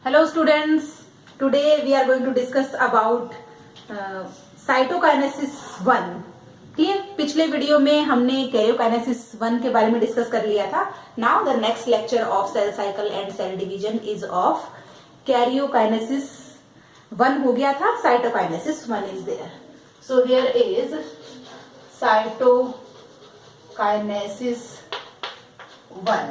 Hello students, today we are going to discuss about cytokinesis 1. Clear. पिछले video में हमने karyokinesis 1 के बारे में डिस्कस कर लिया था. Now the next lecture of cell cycle and cell division is of karyokinesis 1 हो गया था. Cytokinesis 1 is there. So here is cytokinesis 1.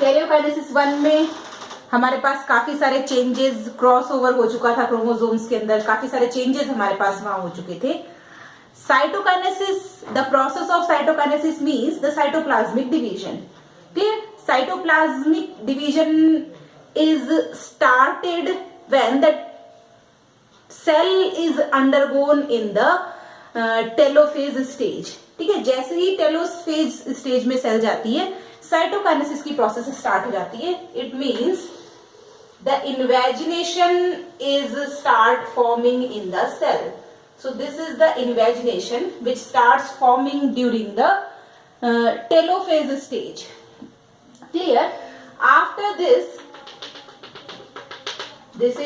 Karyokinesis 1 में हमारे पास काफी सारे चेंजेस, क्रॉस ओवर हो चुका था क्रोमोसोम्स के अंदर. काफी सारे चेंजेस हमारे पास वहां हो चुके थे. Cytokinesis, the process of cytokinesis means the cytoplasmic division. Clear. Cytoplasmic division is started when the cell is undergone in the telophase stage. ठीक है. जैसे ही टेलोफेज स्टेज में सेल जाती है, साइटोकाइनेसिस की प्रोसेस स्टार्ट हो जाती है. It means the invagination is start forming in the cell. So this is the invagination which starts forming during the telophase stage. Clear. After this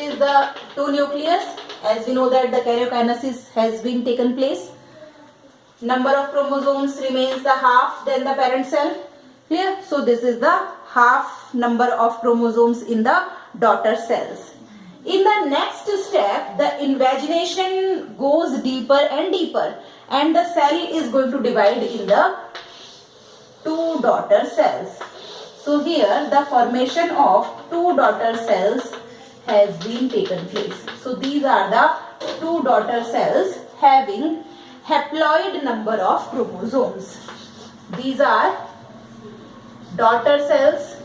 is the two nucleus. As we know that the karyokinesis has been taken place. Number of chromosomes remains the half than the parent cell. Clear. So this is the half number of chromosomes in the daughter cells. In the next step, the invagination goes deeper and deeper, and the cell is going to divide in the two daughter cells. So here the formation of two daughter cells has been taken place. So these are the two daughter cells having haploid number of chromosomes. These are daughter cells.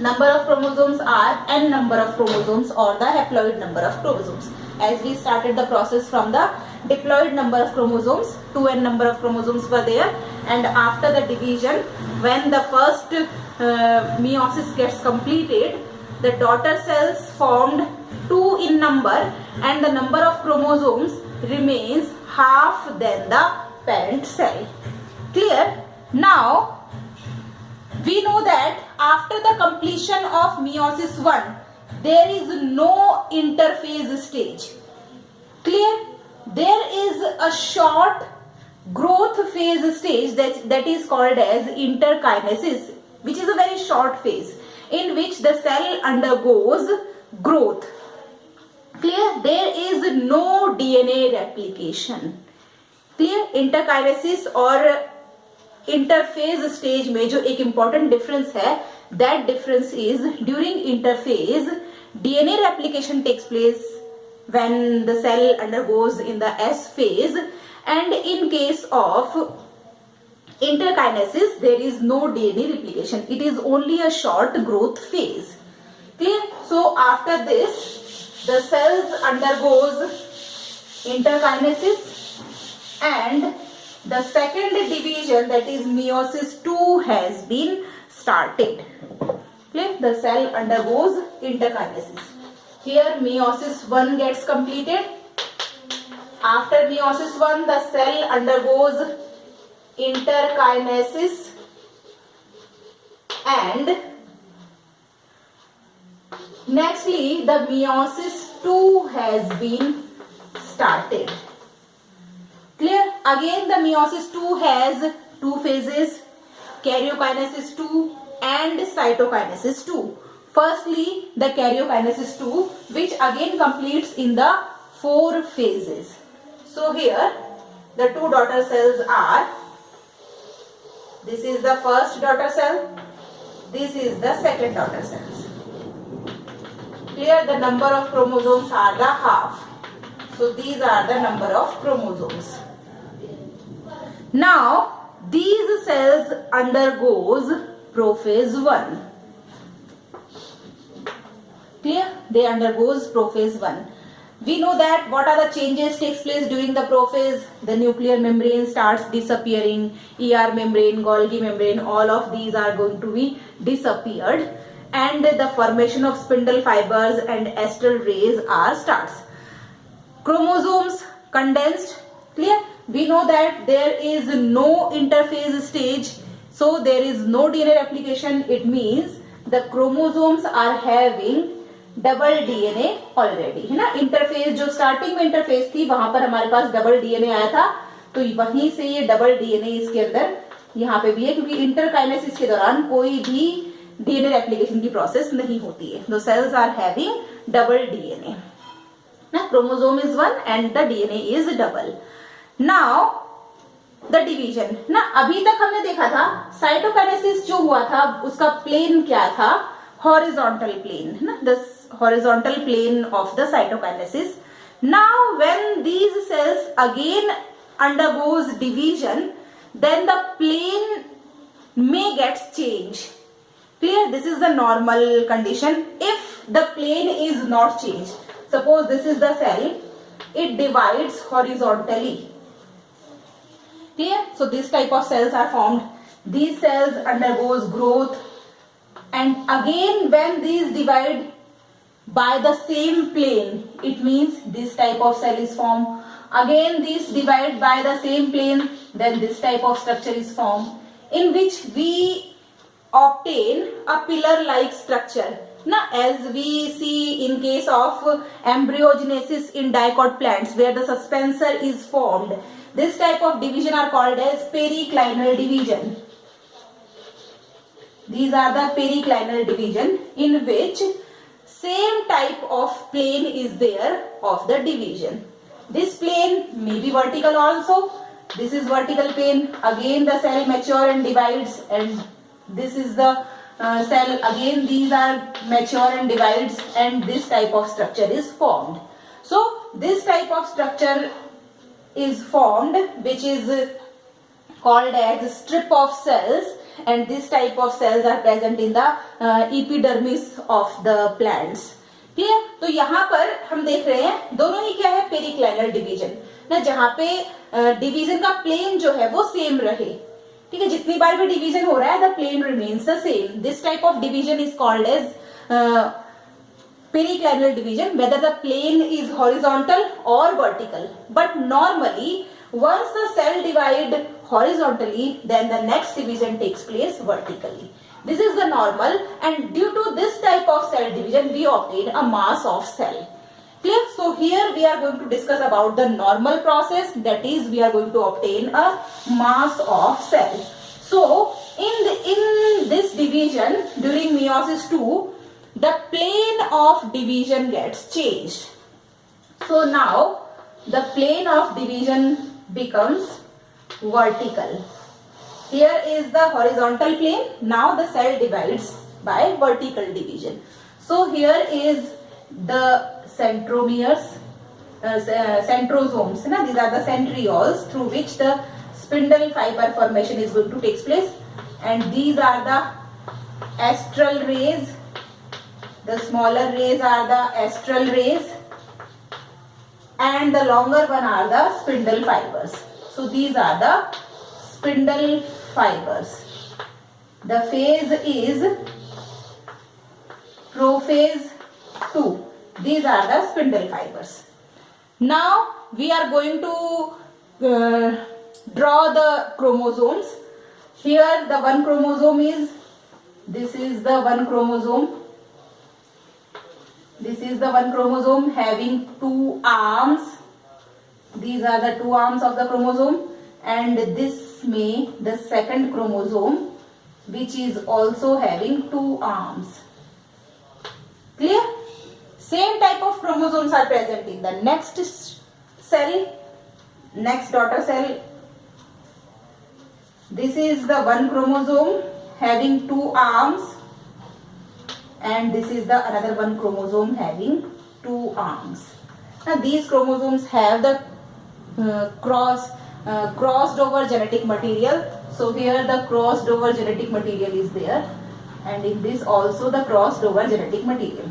Number of chromosomes are n number of chromosomes or the haploid number of chromosomes. As we started the process from the diploid number of chromosomes, 2n number of chromosomes were there, and after the division, when the first meiosis gets completed, the daughter cells formed 2 in number, and the number of chromosomes remains half than the parent cell. Clear? Now we know that after the completion of meiosis 1, there is no interphase stage. Clear? There is a short growth phase stage that is called as interkinesis, which is a very short phase in which the cell undergoes growth. Clear? There is no DNA replication. Clear? Interkinesis और interphase stage में जो एक important difference है, that difference is during interphase DNA replication takes place when the cell undergoes in the S phase, and in case of interkinesis there is no DNA replication. It is only a short growth phase. Clear? So after this the cells undergoes interkinesis, and the second division, that is meiosis 2, has been started. Clear? The cell undergoes interkinesis. Here meiosis 1 gets completed. After meiosis 1, the cell undergoes interkinesis, and nextly the meiosis 2 has been started. Clear? Again the meiosis 2 has two phases, karyokinesis 2 and cytokinesis 2. Firstly the karyokinesis 2, which again completes in the 4 phases. So here the two daughter cells are, this is the first daughter cell, this is the second daughter cells. Clear? The number of chromosomes are the half. So these are the number of chromosomes. Now these cells undergoes prophase 1. Clear? They undergoes prophase 1. We know that what are the changes takes place during the prophase. The nuclear membrane starts disappearing, ER membrane, Golgi membrane, all of these are going to be disappeared, and the formation of spindle fibers and astral rays are starts. Chromosomes condensed. Clear? We know that there is no interphase stage, so there is no DNA replication. It means the chromosomes are having double DNA already, है ना. Interface जो starting में interface थी वहां पर हमारे पास double DNA आया था, तो वहीं से ये डबल डीएनए इसके अंदर यहाँ पे भी है, क्योंकि इंटरकाइनेसिस के दौरान कोई भी डीएनए रेप्लिकेशन की प्रोसेस नहीं होती है. The cells are having double DNA ना. Chromosome is one and the DNA is double. Now the division ना. अभी तक हमने देखा था साइटोकाइनेसिस जो हुआ था उसका प्लेन क्या था, हॉरिजॉन्टल प्लेन है ना, the horizontal plane of the cytokinesis. Now when these cells again undergoes division, then the plane may get changed. Clear? This is the normal condition. If the plane is not changed, suppose this is the cell, it divides horizontally. Clear? So this type of cells are formed. These cells undergoes growth, and again when these divide by the same plane, it means this type of cell is formed. Again these divide by the same plane, then this type of structure is formed, in which we obtain a pillar like structure. Now as we see in case of embryogenesis in dicot plants where the suspensor is formed, this type of division are called as periclinal division. These are the periclinal division in which same type of plane is there of the division. This plane may be vertical also. This is vertical plane. Again the cell mature and divides, and this is the cell. Again these are mature and divides, and this type of structure is formed. So this type of structure is formed, which is called as strip of cells, and this type of cells are present in the epidermis of the plants. Clear. तो यहाँ पर हम देख रहे हैं दोनों ही क्या है, पेरिक्लाइनल डिवीजन ना, जहाँ पे डिवीजन का प्लेन जो है वो सेम रहे. ठीक है, जितनी बार भी डिवीजन हो रहा है the plane remains the same. This type of division is called as periclinal division, whether the plane is horizontal or vertical. But normally once the cell divide horizontally, then the next division takes place vertically. This is the normal, and due to this type of cell division we obtain a mass of cell. Clear? So here we are going to discuss about the normal process, that is we are going to obtain a mass of cell. So in this division during meiosis 2, the plane of division gets changed. So now the plane of division becomes vertical. Here is the horizontal plane. Now the cell divides by vertical division. So here is the centromeres, centrosomes. These are the centrioles through which the spindle fiber formation is going to take place. And these are the astral rays. The smaller rays are the astral rays. And the longer one are the spindle fibers. So these are the spindle fibers. The phase is prophase 2. These are the spindle fibers. Now we are going to draw the chromosomes. Here the one chromosome is, this is the one chromosome. This is the one chromosome having two arms. These are the two arms of the chromosome, and this may the second chromosome, which is also having two arms. Clear? Same type of chromosomes are present in the next cell, next daughter cell. This is the one chromosome having two arms, and this is the another one chromosome having two arms. Now these chromosomes have the crossed over genetic material. So here the crossed over genetic material is there, and in this also the crossed over genetic material.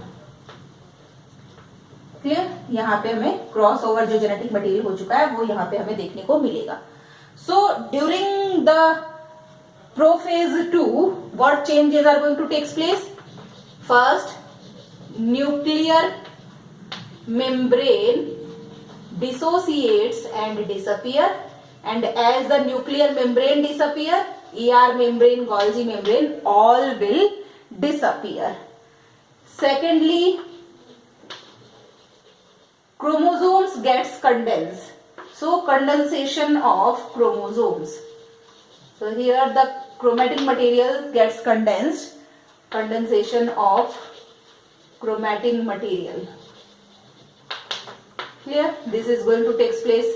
Clear? यहाँ पे हमें cross over जो genetic material हो चुका है वो यहाँ पे हमें देखने को मिलेगा. So during the prophase 2, what changes are going to take place? First, nuclear membrane dissociates and disappear, and as the nuclear membrane disappear, ER membrane, Golgi membrane all will disappear. Secondly, chromosomes gets condensed. So condensation of chromosomes. So here the chromatic material gets condensed. Condensation of chromatic material. Clear? This is going to take place.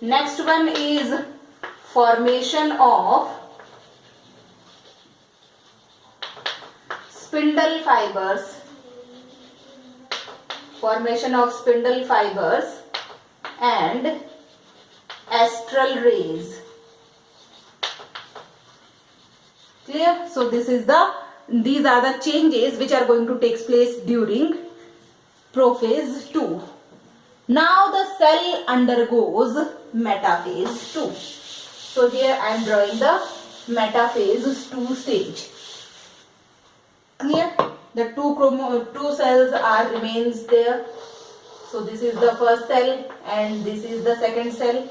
Next one is formation of spindle fibers. Formation of spindle fibers and astral rays. Clear? So these are the changes which are going to take place during prophase 2. Now the cell undergoes metaphase 2. So here I am drawing the metaphase 2 stage. Clear? The two cells remains there. So this is the first cell and this is the second cell.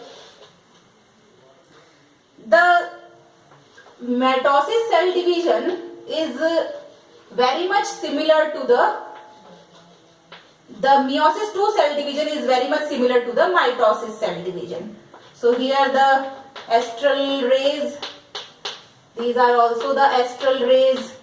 The mitosis cell division is very much similar to the meiosis 2 cell division is very much similar to the mitosis cell division. So here the astral rays, these are also the astral rays,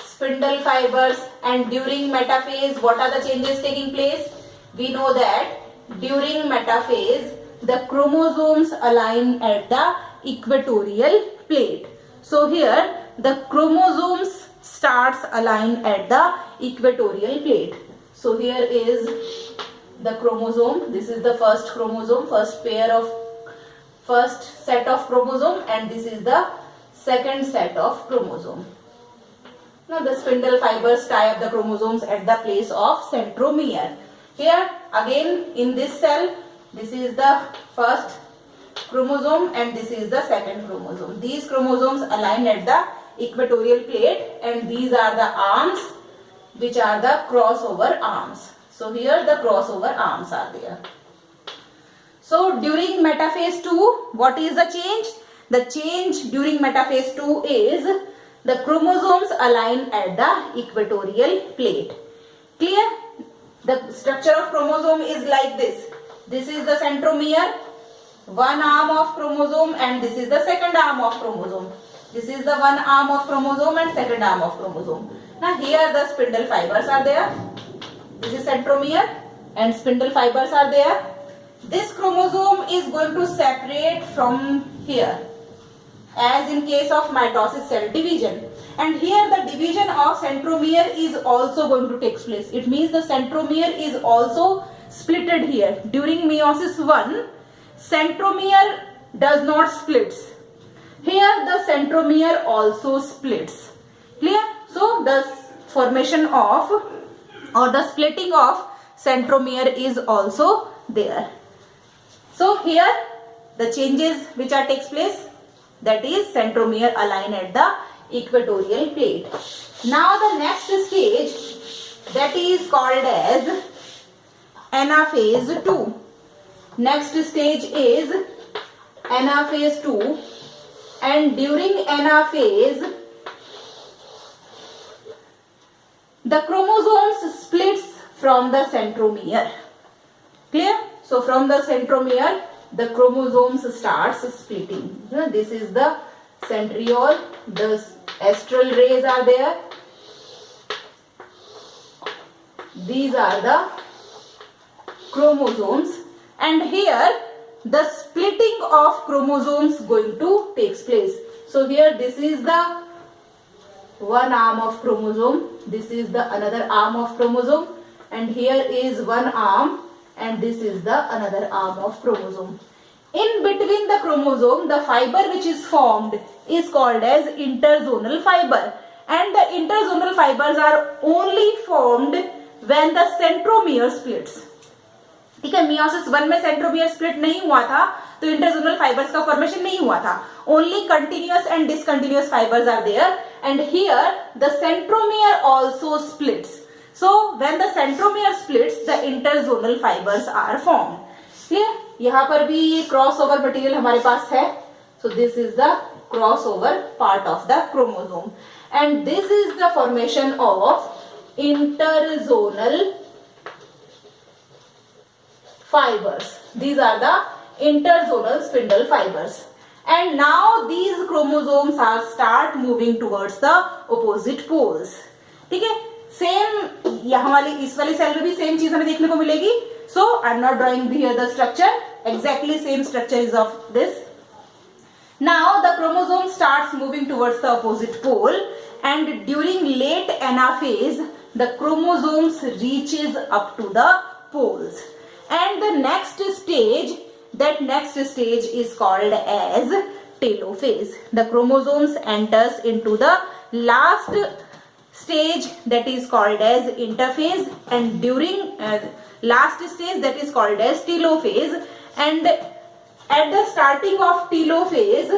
spindle fibers, and during metaphase what are the changes taking place? We know that during metaphase the chromosomes align at the equatorial plate. So here the chromosomes starts align at the equatorial plate. So here is the chromosome. This is the first chromosome, first set of chromosome, and this is the second set of chromosome. Now the spindle fibers tie up the chromosomes at the place of centromere. Here again in this cell, this is the first chromosome and this is the second chromosome. These chromosomes align at the equatorial plate and these are the arms which are the crossover arms. So here the crossover arms are there. So during metaphase 2, what is the change? The change during metaphase 2 is the chromosomes align at the equatorial plate. Clear? The structure of chromosome is like this. This is the centromere, one arm of chromosome, and this is the second arm of chromosome. This is the one arm of chromosome and second arm of chromosome. Now here the spindle fibers are there. This is centromere and spindle fibers are there. This chromosome is going to separate from here, as in case of mitosis cell division. And here the division of centromere is also going to take place. It means the centromere is also splitted here. During meiosis 1, centromere does not splits. Here the centromere also splits. Clear? So the formation of or the splitting of centromere is also there. So here the changes which are takes place, that is centromere align at the equatorial plate. Now the next stage, that is called as anaphase 2. Next stage is anaphase 2, and during anaphase the chromosomes splits from the centromere. Clear? So from the centromere the chromosomes starts splitting. This is the centriole, the astral rays are there. These are the chromosomes, and here the splitting of chromosomes going to takes place. So here this is the one arm of chromosome, this is the another arm of chromosome, and here is one arm and this is the another arm of chromosome. In between the chromosome, the fiber which is formed is called as interzonal fiber, and the interzonal fibers are only formed when the centromere splits. ठीक है, meiosis 1 में centromere split नहीं हुआ था तो interzonal fibers का formation नहीं हुआ था. Only continuous and discontinuous fibers are there, and here the centromere also splits. So when the centromere splits, the interzonal fibers are formed. Clear? यहाँ पर भी ये क्रॉस ओवर मटेरियल हमारे पास है. So this is the crossover part of the chromosome, and this is the formation of interzonal fibers. These are the interzonal spindle fibers, and now these chromosomes are start moving towards the opposite poles. ठीक है, same यहाँ वाली इस वाली cell में भी same चीज हमें देखने को मिलेगी. So I am not drawing here the structure, exactly same structure is of this. Now the chromosome starts moving towards the opposite pole, and during late anaphase the chromosomes reaches up to the poles, and the next stage, that next stage is called as telophase. The chromosomes enters into the last stage, that is called as interphase, and during last stage, that is called as telophase. And at the starting of telophase,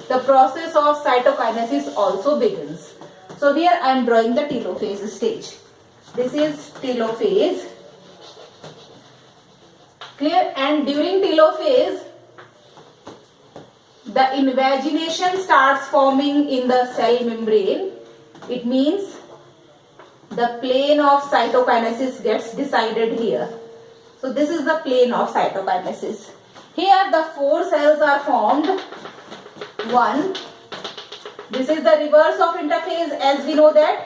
the process of cytokinesis also begins. So here I am drawing the telophase stage. This is telophase. Clear? And during telophase, the invagination starts forming in the cell membrane. It means the plane of cytokinesis gets decided here. So this is the plane of cytokinesis. Here the four cells are formed. One. This is the reverse of interphase, as we know that.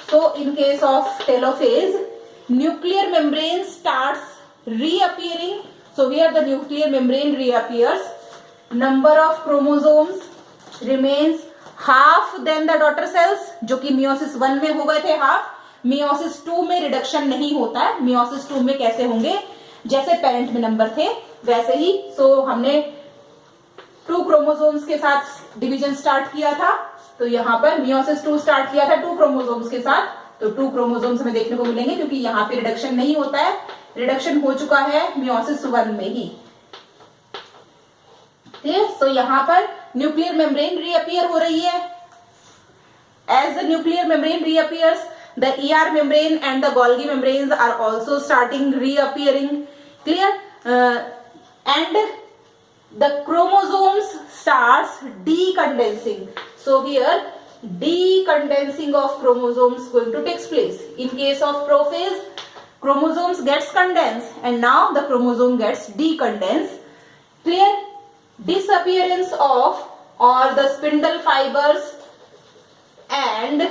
So in case of telophase, nuclear membrane starts reappearing. So here the nuclear membrane reappears. Number of chromosomes remains half than the daughter cells, जो कि meiosis 1 में हो गए थे half. Meiosis 2 में reduction नहीं होता है. मियोसिस 2 में कैसे होंगे, जैसे पेरेंट में नंबर थे वैसे ही. सो हमने 2 क्रोमोसोम्स के साथ डिवीजन स्टार्ट किया था, तो यहाँ पर मियोसिस 2 स्टार्ट किया था 2 क्रोमोसोम्स के साथ. तो 2 क्रोमोसोम्स हमें देखने को मिलेंगे, क्योंकि यहाँ पे रिडक्शन नहीं होता है. रिडक्शन हो चुका है मियोसिस 1 में ही. ठीक. सो यहाँ पर न्यूक्लियर मेम्ब्रेन रीअपियर हो रही है. As the nuclear membrane reappears, the ER membrane and the Golgi membranes are also starting reappearing. Clear? And the chromosomes starts decondensing. So here decondensing of chromosomes going to take place. In case of prophase, chromosomes gets condensed, and now the chromosome gets decondensed. Clear? Disappearance of or the spindle fibers and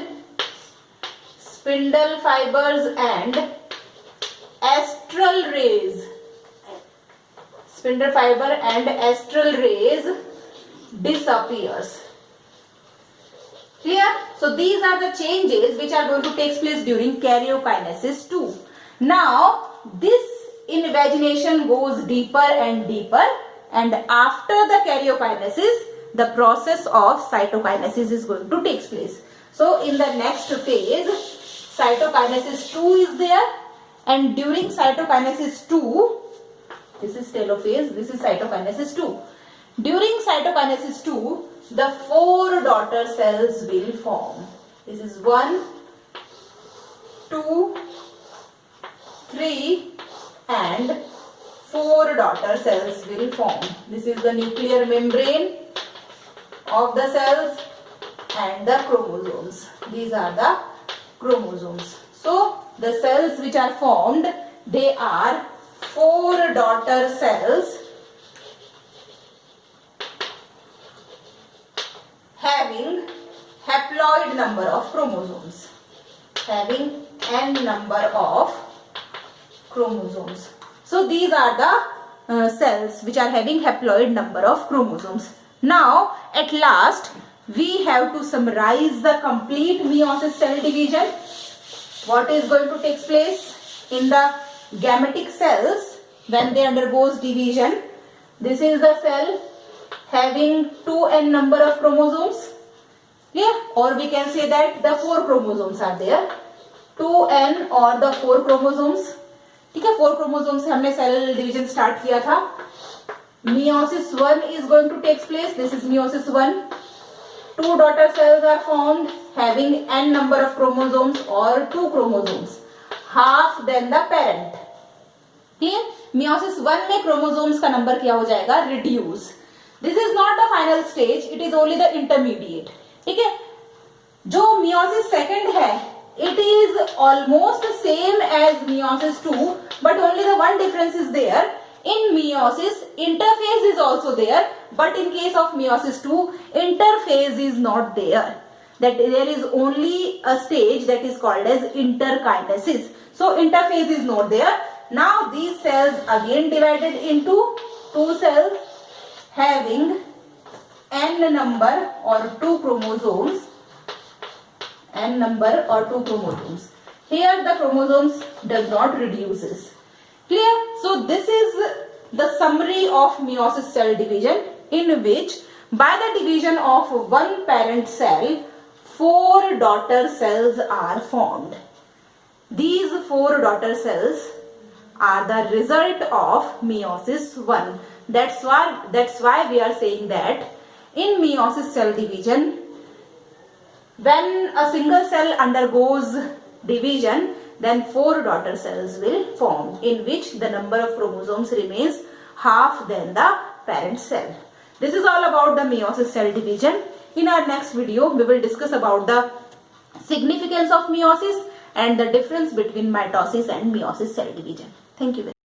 astral rays. Spindle fiber and astral rays disappears. Clear? So these are the changes which are going to take place during karyokinesis 2. Now this invagination goes deeper and deeper, and after the karyokinesis the process of cytokinesis is going to take place. So in the next phase, cytokinesis 2 is there, and during cytokinesis 2, this is telophase, this is cytokinesis 2. During cytokinesis 2, the 4 daughter cells will form. This is 1, 2, 3 and 4 daughter cells will form. This is the nuclear membrane of the cells and the chromosomes. These are the chromosomes. So the cells which are formed, they are 4 daughter cells having haploid number of chromosomes, having n number of chromosomes. So these are the cells which are having haploid number of chromosomes. Now at last we have to summarize the complete meiosis cell division. What is going to take place in the gametic cells when they undergoes division? This is the cell having 2n number of chromosomes. Yeah, or we can say that the 4 chromosomes are there. 2n or the 4 chromosomes. ठीक है, 4 chromosomes से हमने cell division start किया था. Meiosis 1 is going to take place. This is meiosis 1. 2 daughter cells are formed having n number of chromosomes or 2 chromosomes, half than the parent. Clear? Meiosis 1 में chromosomes का number क्या हो जाएगा? Reduce. This is not the final stage, it is only the intermediate. ठीक है. जो meiosis second है, it is almost same as meiosis 2, but only the one difference is there. In meiosis, interphase is also there, but in case of meiosis 2, interphase is not there. That there is only a stage that is called as interkinesis. So interphase is not there. Now these cells again divided into two cells having n number or two chromosomes. N number or two chromosomes. Here the chromosomes does not reduces. Clear? So this is the summary of meiosis cell division, in which by the division of one parent cell, 4 daughter cells are formed. These 4 daughter cells are the result of meiosis 1. That's why we are saying that in meiosis cell division, when a single cell undergoes division, then 4 daughter cells will form, in which the number of chromosomes remains half than the parent cell. This is all about the meiosis cell division. In our next video, we will discuss about the significance of meiosis and the difference between mitosis and meiosis cell division. Thank you very much.